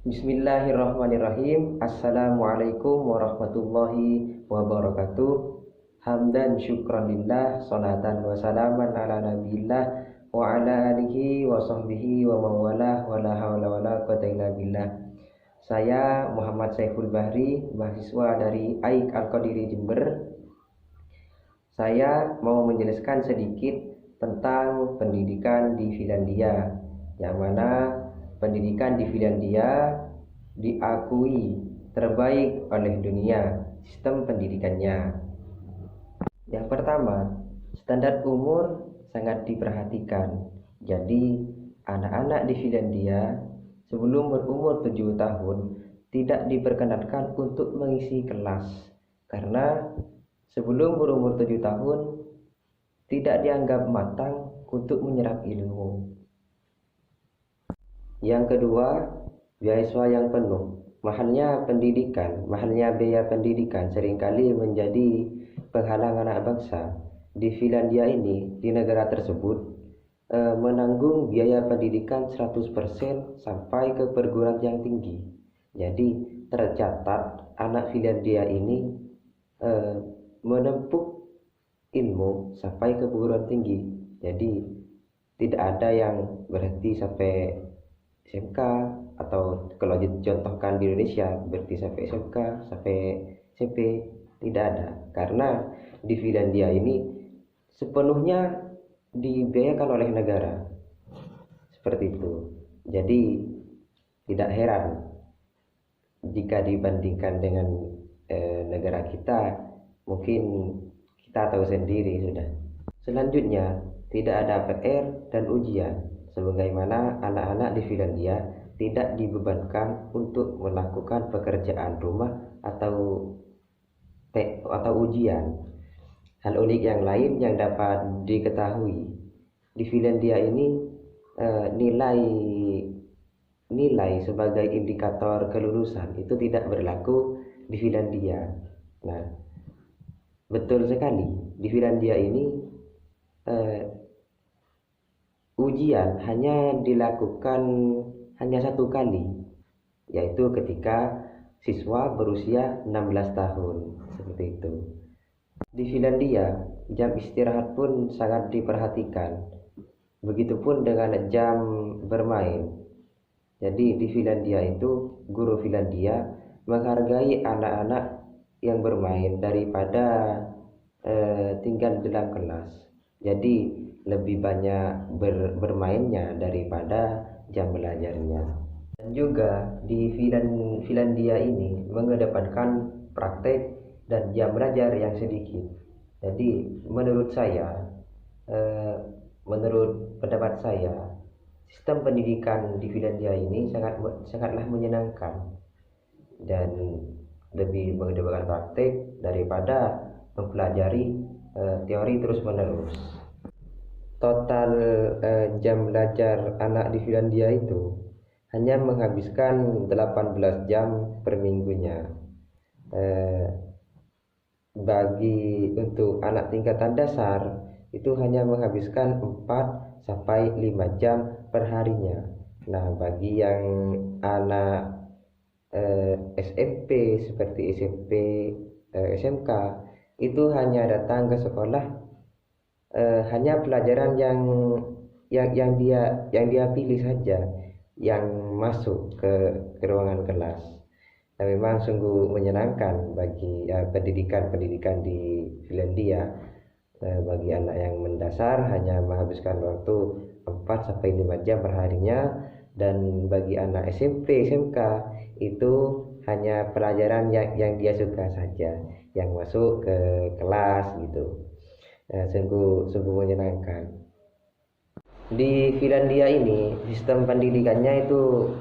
Bismillahirrahmanirrahim. Assalamualaikum warahmatullahi wabarakatuh. Hamdan syukran lillah, salatan wa salaman ala nabiillah wa ala alihi wa sahbihi wa mawalah wa la hawla wa la quwwata illa billah. Saya Muhammad Saiful Bahri, mahasiswa dari AIK Al-Qadiri Jember. Saya mau menjelaskan sedikit tentang pendidikan di Finlandia, yang mana pendidikan di Finlandia diakui terbaik oleh dunia sistem pendidikannya. Yang pertama, standar umur sangat diperhatikan. Jadi, anak-anak di Finlandia sebelum berumur 7 tahun tidak diperkenankan untuk mengisi kelas, karena sebelum berumur 7 tahun tidak dianggap matang untuk menyerap ilmu. Yang kedua, beasiswa yang penuh. Mahalnya biaya pendidikan seringkali menjadi penghalang anak bangsa. Di Finlandia ini, di negara tersebut, menanggung biaya pendidikan 100% sampai ke perguruan yang tinggi. Jadi, tercatat anak Finlandia ini menempuh ilmu sampai ke perguruan tinggi. Jadi, tidak ada yang berhenti sampai SMK, atau kalau dicontohkan di Indonesia berarti sampai SMK, sampai SMP, tidak ada, karena di Finlandia ini sepenuhnya dibiayakan oleh negara, seperti itu. Jadi tidak heran jika dibandingkan dengan negara kita, mungkin kita tahu sendiri sudah. Selanjutnya, tidak ada PR dan ujian, sebagaimana anak-anak di Finlandia tidak dibebankan untuk melakukan pekerjaan rumah atau ujian. Hal unik yang lain yang dapat diketahui, di Finlandia ini nilai sebagai indikator kelulusan itu tidak berlaku di Finlandia. Nah, betul sekali, di Finlandia ini ujian hanya dilakukan hanya 1 kali, yaitu ketika siswa berusia 16 tahun, seperti itu. Di Finlandia, jam istirahat pun sangat diperhatikan. Begitupun dengan jam bermain. Jadi di Finlandia itu, guru Finlandia menghargai anak-anak yang bermain daripada tinggal dalam kelas. Jadi lebih banyak bermainnya daripada jam belajarnya. Dan juga di Finlandia ini mengedepankan praktek dan jam belajar yang sedikit. Jadi menurut pendapat saya, sistem pendidikan di Finlandia ini sangatlah menyenangkan dan lebih mengedepankan praktek daripada mempelajari teori terus-menerus. Total jam belajar anak di Finlandia itu hanya menghabiskan 18 jam per minggunya. Untuk anak tingkatan dasar itu hanya menghabiskan 4 sampai 5 jam per harinya. Nah, bagi yang anak SMP seperti SMP, SMK itu hanya datang ke sekolah hanya pelajaran yang dia pilih saja yang masuk ke ruangan kelas. Nah, memang sungguh menyenangkan bagi pendidikan di Finlandia. Bagi anak yang mendasar hanya menghabiskan waktu 4 sampai 5 jam per harinya, dan bagi anak SMP, SMK itu hanya pelajaran yang dia suka saja yang masuk ke kelas gitu. Sungguh menyenangkan. Di Finlandia ini sistem pendidikannya itu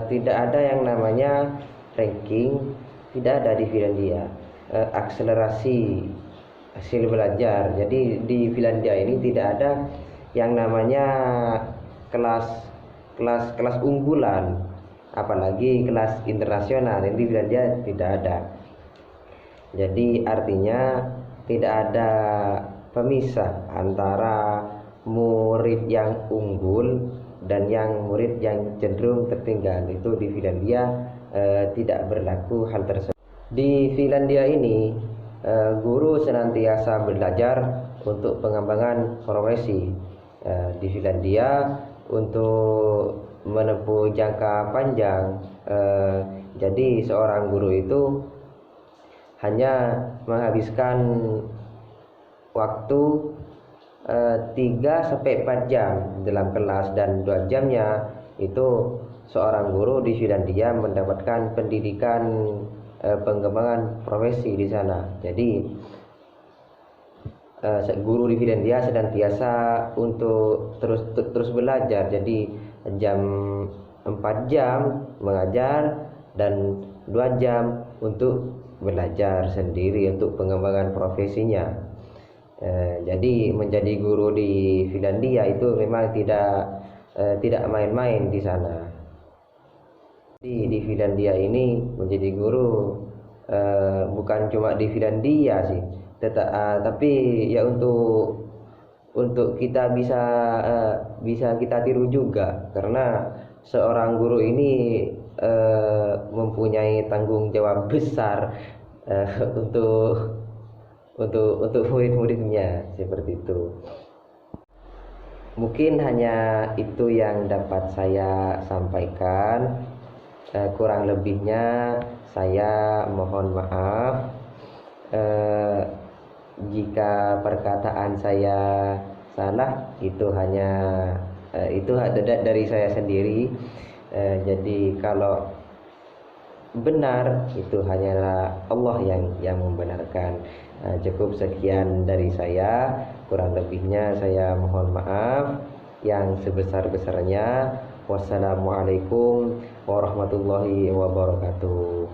tidak ada yang namanya ranking, tidak ada di Finlandia. Akselerasi hasil belajar. Jadi di Finlandia ini tidak ada yang namanya kelas unggulan, apalagi kelas internasional. Di Finlandia tidak ada. Jadi artinya tidak ada pemisah antara murid yang unggul dan yang murid yang cenderung tertinggal. Itu di Finlandia tidak berlaku hal tersebut. Di Finlandia ini guru senantiasa belajar untuk pengembangan profesi. Di Finlandia untuk menempuh jangka panjang, jadi seorang guru itu hanya menghabiskan waktu 3-4 jam dalam kelas, dan 2 jamnya itu seorang guru di Finlandia mendapatkan pendidikan pengembangan profesi di sana. Jadi guru di Finlandia senantiasa untuk terus belajar. Jadi 4 jam mengajar dan 2 jam untuk belajar sendiri untuk pengembangan profesinya. Jadi menjadi guru di Finlandia itu memang tidak main-main di sana. Di Finlandia ini menjadi guru bukan cuma di Finlandia sih, tapi ya untuk kita bisa kita tiru juga, karena seorang guru ini mempunyai tanggung jawab besar untuk murid-muridnya, seperti itu. Mungkin hanya itu yang dapat saya sampaikan. Kurang lebihnya saya mohon maaf jika perkataan saya salah. Itu dari saya sendiri. Jadi kalau benar itu hanyalah Allah yang membenarkan. Cukup sekian dari saya, kurang lebihnya saya mohon maaf yang sebesar-besarnya. Wassalamualaikum warahmatullahi wabarakatuh.